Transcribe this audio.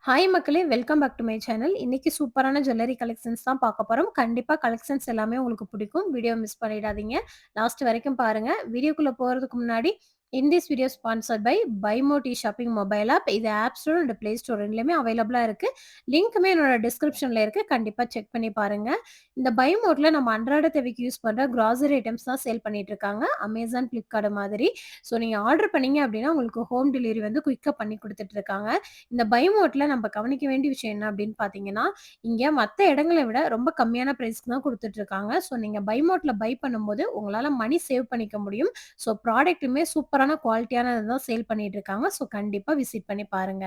Hi மக்களே! Welcome back to my channel. இன்னைக்கு சூப்பரான ஜுவல்லரி கலெக்ஷன்ஸ் தான் பார்க்க போறோம். கண்டிப்பா கலெக்ஷன்ஸ் எல்லாமே உங்களுக்கு பிடிக்கும். வீடியோ மிஸ் பண்ணிடாதீங்க. லாஸ்ட் வரைக்கும் பாருங்க. வீடியோக்குள்ள போறதுக்கு முன்னாடி, this video sponsored by BuyMote shopping mobile app. இது app store and Play Store 2லயுமே அவைலபிளா இருக்கு. லிங்க்குமே என்னோட டிஸ்கிரிப்ஷன்ல இருக்கு. கண்டிப்பா செக் பண்ணி பாருங்க. இந்த BuyMoteல நம்ம அன்றாட தேவைக்கு யூஸ் பண்ற கிராசரி ஐட்டம்ஸ் தான் சேல் பண்ணிட்டு இருக்காங்க. Amazon, Flipkart மாதிரி. ஸோ நீங்க ஆர்டர் பண்ணீங்க அப்படின்னா, உங்களுக்கு ஹோம் டெலிவரி வந்து குயிக்கா பண்ணி குடுத்துட்டு இருக்காங்க. இந்த பைமோட்ல நம்ம கவனிக்க வேண்டிய விஷயம் என்ன அப்படின்னு பார்த்தீங்கன்னா, இங்க மத்த இடங்கள விட ரொம்ப கம்மியான பிரைஸ்க்கு தான் குடுத்துட்டுருக்காங்க. ஸோ நீங்க பைமோட்ல பை பண்ணும்போது உங்களால மணி சேவ் பண்ணிக்க முடியும். ஸோ ப்ராடக்ட்டுமே சூப்பரான குவாலிட்டியானது தான் சேல் பண்ணிட்டு இருக்காங்க. ஸோ கண்டிப்பா விசிட் பண்ணி பாருங்க.